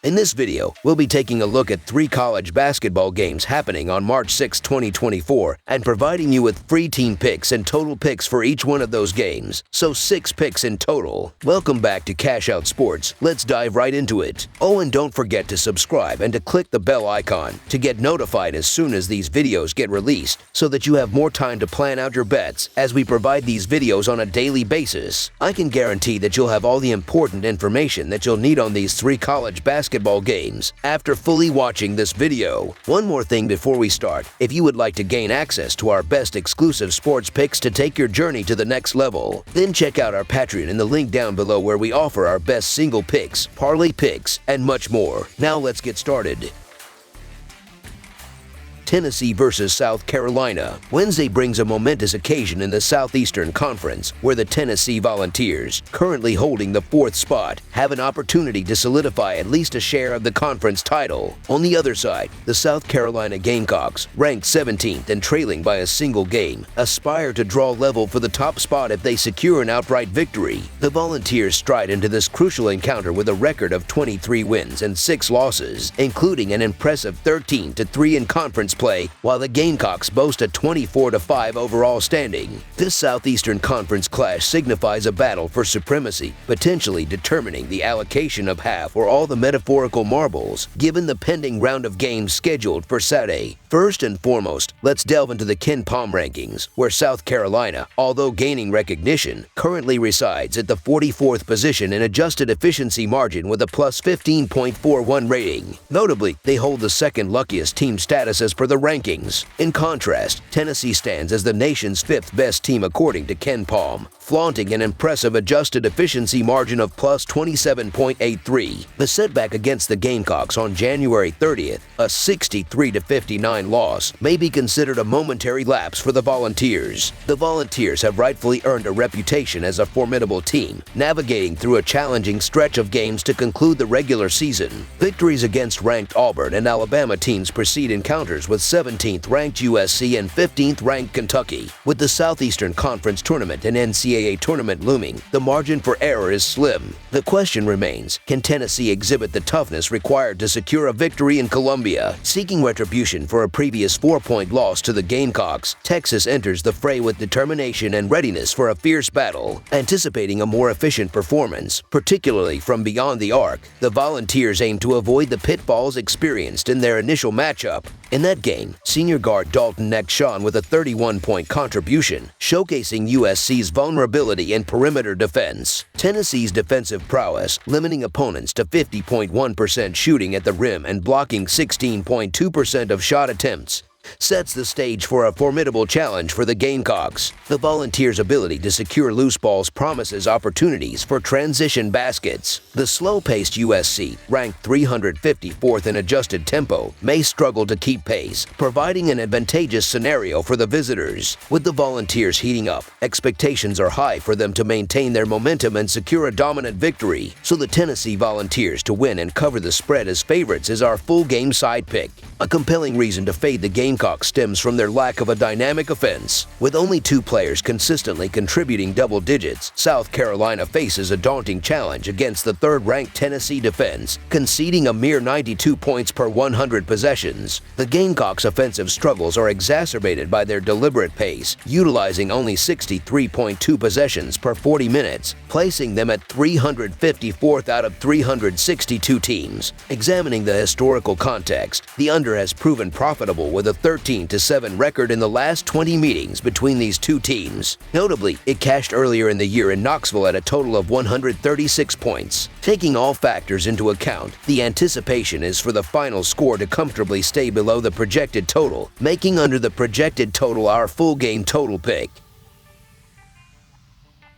In this video, we'll be taking a look at 3 college basketball games happening on March 6, 2024, and providing you with free team picks and total picks for each one of those games. So 6 picks in total. Welcome back to Cash Out Sports. Let's dive right into it. Oh, and don't forget to subscribe and to click the bell icon to get notified as soon as these videos get released, so that you have more time to plan out your bets as we provide these videos on a daily basis. I can guarantee that you'll have all the important information that you'll need on these 3 college basketball games after fully watching this video. One more thing before we start: if you would like to gain access to our best exclusive sports picks to take your journey to the next level, then check out our Patreon in the link down below, where we offer our best single picks, parlay picks, and much more. Now let's get started. Tennessee versus South Carolina. Wednesday brings a momentous occasion in the Southeastern Conference, where the Tennessee Volunteers, currently holding the 4th spot, have an opportunity to solidify at least a share of the conference title. On the other side, the South Carolina Gamecocks, ranked 17th and trailing by a single game, aspire to draw level for the top spot if they secure an outright victory. The Volunteers stride into this crucial encounter with a record of 23 wins and 6 losses, including an impressive 13-3 in conference play, while the Gamecocks boast a 24-5 overall standing. This Southeastern Conference clash signifies a battle for supremacy, potentially determining the allocation of half or all the metaphorical marbles, given the pending round of games scheduled for Saturday. First and foremost, let's delve into the KenPom rankings, where South Carolina, although gaining recognition, currently resides at the 44th position in adjusted efficiency margin with a plus 15.41 rating. Notably, they hold the second luckiest team status as per the rankings. In contrast, Tennessee stands as the nation's 5th best team according to KenPom, flaunting an impressive adjusted efficiency margin of plus 27.83. The setback against the Gamecocks on January 30th, a 63-59 loss, may be considered a momentary lapse for the Volunteers. The Volunteers have rightfully earned a reputation as a formidable team, navigating through a challenging stretch of games to conclude the regular season. Victories against ranked Auburn and Alabama teams precede encounters with 17th-ranked USC and 15th-ranked Kentucky. With the Southeastern Conference Tournament and NCAA tournament looming, the margin for error is slim. The question remains: can Tennessee exhibit the toughness required to secure a victory in Columbia? Seeking retribution for a previous 4-point loss to the Gamecocks, Texas enters the fray with determination and readiness for a fierce battle. Anticipating a more efficient performance, particularly from beyond the arc, the Volunteers aim to avoid the pitfalls experienced in their initial matchup. In that game, senior guard Dalton Neck shone with a 31-point contribution, showcasing USC's vulnerability in perimeter defense. Tennessee's defensive prowess, limiting opponents to 50.1% shooting at the rim and blocking 16.2% of shot attempts, sets the stage for a formidable challenge for the Gamecocks. The Volunteers' ability to secure loose balls promises opportunities for transition baskets. The slow-paced USC, ranked 354th in adjusted tempo, may struggle to keep pace, providing an advantageous scenario for the visitors. With the Volunteers heating up, expectations are high for them to maintain their momentum and secure a dominant victory. So the Tennessee Volunteers to win and cover the spread as favorites is our full game side pick. A compelling reason to fade the Gamecocks stems from their lack of a dynamic offense. With only 2 players consistently contributing double digits, South Carolina faces a daunting challenge against the 3rd-ranked Tennessee defense, conceding a mere 92 points per 100 possessions. The Gamecocks' offensive struggles are exacerbated by their deliberate pace, utilizing only 63.2 possessions per 40 minutes, placing them at 354th out of 362 teams. Examining the historical context, the under has proven profitable with a 13-7 record in the last 20 meetings between these 2 teams. Notably, it cashed earlier in the year in Knoxville at a total of 136 points. Taking all factors into account, the anticipation is for the final score to comfortably stay below the projected total, making under the projected total our full game total pick.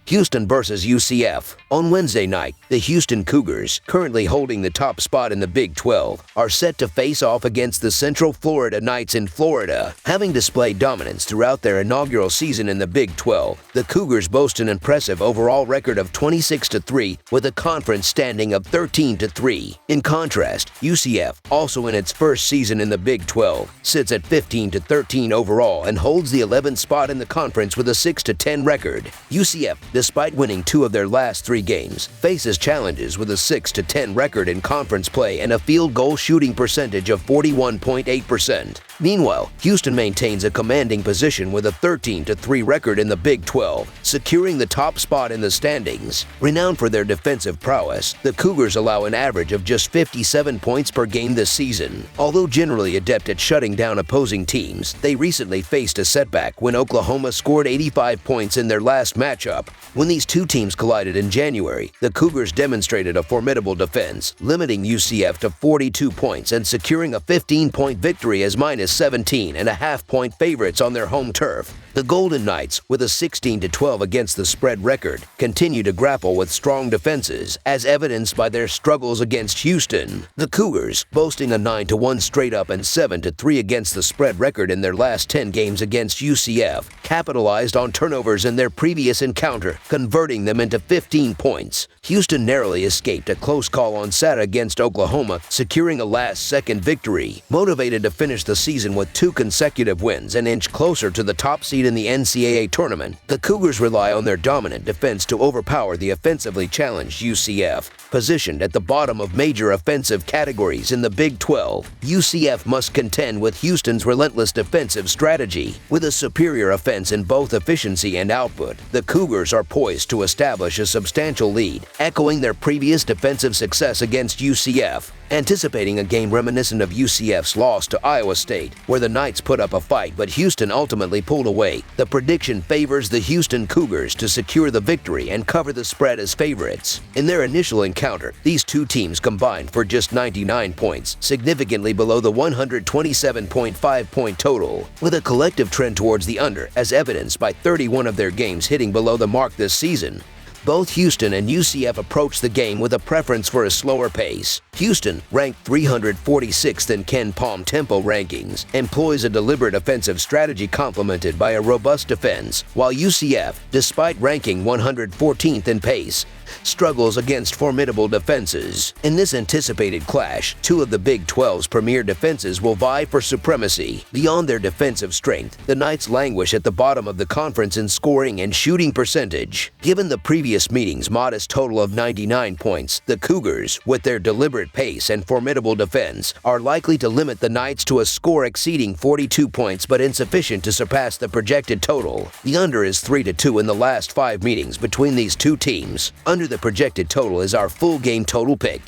Houston versus UCF. On Wednesday night, the Houston Cougars, currently holding the top spot in the Big 12, are set to face off against the Central Florida Knights in Florida. Having displayed dominance throughout their inaugural season in the Big 12, the Cougars boast an impressive overall record of 26-3 with a conference standing of 13-3. In contrast, UCF, also in its first season in the Big 12, sits at 15-13 overall and holds the 11th spot in the conference with a 6-10 record. UCF despite winning 2 of their last 3 games, faces challenges with a 6-10 record in conference play and a field goal shooting percentage of 41.8%. Meanwhile, Houston maintains a commanding position with a 13-3 record in the Big 12, securing the top spot in the standings. Renowned for their defensive prowess, the Cougars allow an average of just 57 points per game this season. Although generally adept at shutting down opposing teams, they recently faced a setback when Oklahoma scored 85 points in their last matchup. When these two teams collided in January, the Cougars demonstrated a formidable defense, limiting UCF to 42 points and securing a 15-point victory as -17.5-point favorites on their home turf. The Golden Knights, with a 16-12 against the spread record, continue to grapple with strong defenses, as evidenced by their struggles against Houston. The Cougars, boasting a 9-1 straight-up and 7-3 against the spread record in their last 10 games against UCF, capitalized on turnovers in their previous encounter, converting them into 15 points. Houston narrowly escaped a close call on Saturday against Oklahoma, securing a last-second victory. Motivated to finish the season with 2 consecutive wins and inch closer to the top seed in the NCAA tournament, the Cougars rely on their dominant defense to overpower the offensively challenged UCF. Positioned at the bottom of major offensive categories in the Big 12, UCF must contend with Houston's relentless defensive strategy. With a superior offense in both efficiency and output, the Cougars are poised to establish a substantial lead, echoing their previous defensive success against UCF. Anticipating a game reminiscent of UCF's loss to Iowa State, where the Knights put up a fight but Houston ultimately pulled away, the prediction favors the Houston Cougars to secure the victory and cover the spread as favorites. In their initial encounter, these two teams combined for just 99 points, significantly below the 127.5-point total, with a collective trend towards the under, as evidenced by 31 of their games hitting below the mark this season. Both Houston and UCF approach the game with a preference for a slower pace. Houston, ranked 346th in Ken Palm tempo rankings, employs a deliberate offensive strategy complemented by a robust defense, while UCF, despite ranking 114th in pace, struggles against formidable defenses. In this anticipated clash, 2 of the Big 12's premier defenses will vie for supremacy. Beyond their defensive strength, the Knights languish at the bottom of the conference in scoring and shooting percentage. Given the previous meeting's modest total of 99 points, the Cougars, with their deliberate pace and formidable defense, are likely to limit the Knights to a score exceeding 42 points but insufficient to surpass the projected total. The under is 3-2 in the last 5 meetings between these two teams. Under the projected total is our full game total pick.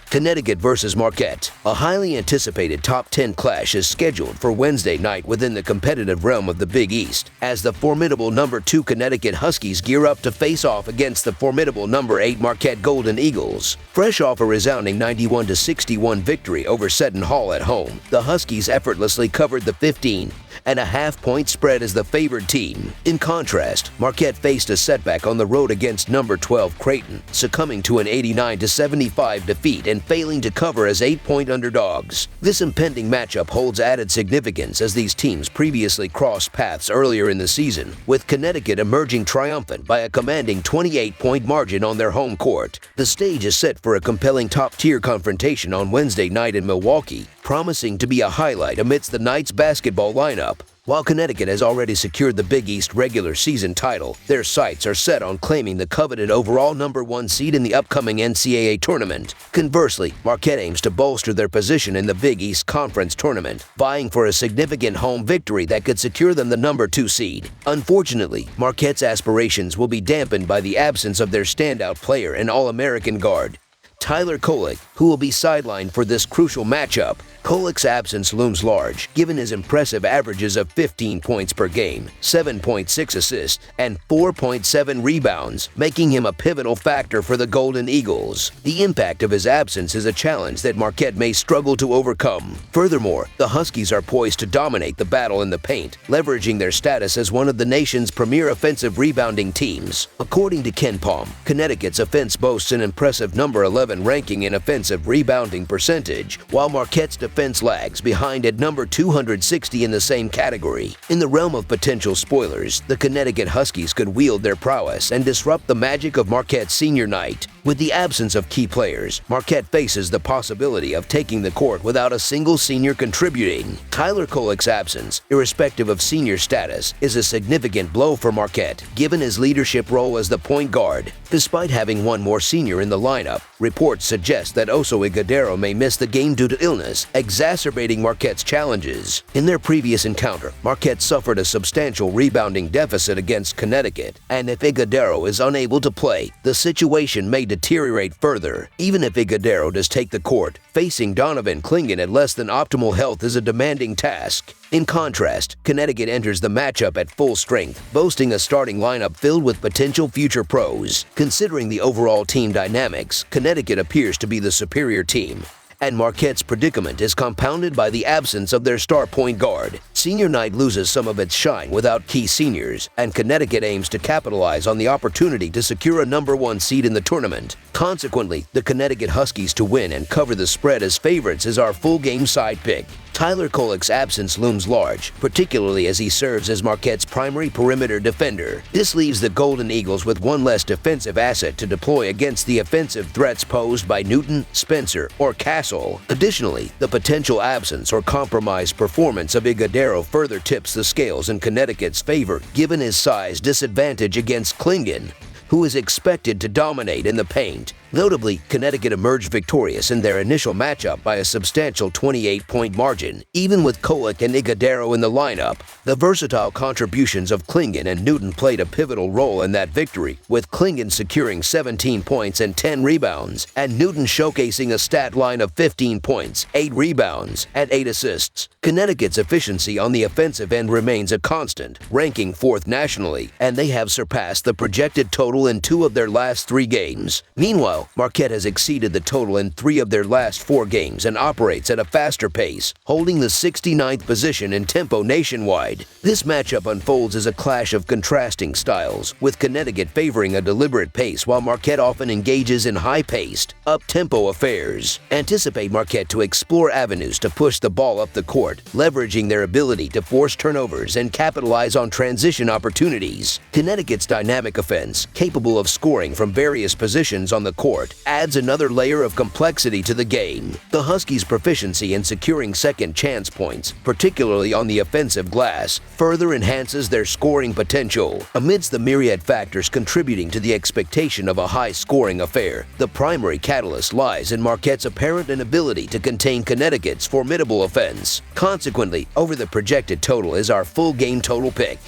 Connecticut versus Marquette. A highly anticipated top 10 clash is scheduled for Wednesday night within the competitive realm of the Big East, as the formidable number 2 Connecticut Huskies gear up to face off against the formidable number 8 Marquette Golden Eagles. Fresh off a resounding 91-61 victory over Seton Hall at home, the Huskies effortlessly covered the 15.5-point spread as the favored team. In contrast, Marquette faced a setback on the road against number 12 Creighton, succumbing to an 89-75 defeat and failing to cover as 8-point underdogs. This impending matchup holds added significance as these teams previously crossed paths earlier in the season, with Connecticut emerging triumphant by a commanding 28-point margin on their home court. The stage is set for a compelling top-tier confrontation on Wednesday night in Milwaukee, promising to be a highlight amidst the Knights' basketball lineup. While Connecticut has already secured the Big East regular season title, their sights are set on claiming the coveted overall number 1 seed in the upcoming NCAA tournament. Conversely, Marquette aims to bolster their position in the Big East Conference tournament, vying for a significant home victory that could secure them the number 2 seed. Unfortunately, Marquette's aspirations will be dampened by the absence of their standout player and All-American guard, Tyler Kolek, who will be sidelined for this crucial matchup. Kolek's absence looms large, given his impressive averages of 15 points per game, 7.6 assists, and 4.7 rebounds, making him a pivotal factor for the Golden Eagles. The impact of his absence is a challenge that Marquette may struggle to overcome. Furthermore, the Huskies are poised to dominate the battle in the paint, leveraging their status as one of the nation's premier offensive rebounding teams. According to Ken Palm, Connecticut's offense boasts an impressive number 11 ranking in offensive rebounding percentage, while Marquette's defense lags behind at number 260 in the same category. In the realm of potential spoilers, the Connecticut Huskies could wield their prowess and disrupt the magic of Marquette's senior night. With the absence of key players, Marquette faces the possibility of taking the court without a single senior contributing. Tyler Kolek's absence, irrespective of senior status, is a significant blow for Marquette, given his leadership role as the point guard. Despite having one more senior in the lineup, reports suggest that Oso Ighodaro may miss the game due to illness, exacerbating Marquette's challenges. In their previous encounter, Marquette suffered a substantial rebounding deficit against Connecticut, and if Ighodaro is unable to play, the situation may deteriorate further. Even if Ighodaro does take the court, facing Donovan Clingan at less than optimal health is a demanding task. In contrast, Connecticut enters the matchup at full strength, boasting a starting lineup filled with potential future pros. Considering the overall team dynamics, Connecticut appears to be the superior team. And Marquette's predicament is compounded by the absence of their star point guard. Senior night loses some of its shine without key seniors, and Connecticut aims to capitalize on the opportunity to secure a #1 seed in the tournament. Consequently, the Connecticut Huskies to win and cover the spread as favorites is our full game side pick. Tyler Kolek's absence looms large, particularly as he serves as Marquette's primary perimeter defender. This leaves the Golden Eagles with one less defensive asset to deploy against the offensive threats posed by Newton, Spencer, or Castle. Additionally, the potential absence or compromised performance of Ighodaro further tips the scales in Connecticut's favor given his size disadvantage against Clingan, who is expected to dominate in the paint. Notably, Connecticut emerged victorious in their initial matchup by a substantial 28-point margin, even with Kolek and Ighodaro in the lineup. The versatile contributions of Clingan and Newton played a pivotal role in that victory, with Clingan securing 17 points and 10 rebounds, and Newton showcasing a stat line of 15 points, 8 rebounds, and 8 assists. Connecticut's efficiency on the offensive end remains a constant, ranking 4th nationally, and they have surpassed the projected total in 2 of their last 3 games. Meanwhile, Marquette has exceeded the total in 3 of their last 4 games and operates at a faster pace, holding the 69th position in tempo nationwide. This matchup unfolds as a clash of contrasting styles, with Connecticut favoring a deliberate pace while Marquette often engages in high-paced, up-tempo affairs. Anticipate Marquette to explore avenues to push the ball up the court, leveraging their ability to force turnovers and capitalize on transition opportunities. Connecticut's dynamic offense, capable of scoring from various positions on the court, adds another layer of complexity to the game. The Huskies' proficiency in securing second chance points, particularly on the offensive glass, further enhances their scoring potential. Amidst the myriad factors contributing to the expectation of a high-scoring affair, the primary catalyst lies in Marquette's apparent inability to contain Connecticut's formidable offense. Consequently, over the projected total is our full game total pick.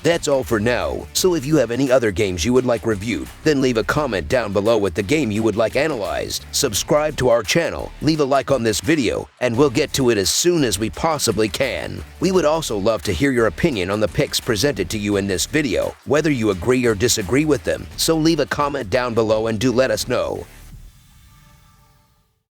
That's all for now, so if you have any other games you would like reviewed, then leave a comment down below with the game you would like analyzed. Subscribe to our channel, leave a like on this video, and we'll get to it as soon as we possibly can. We would also love to hear your opinion on the picks presented to you in this video, whether you agree or disagree with them, so leave a comment down below and do let us know.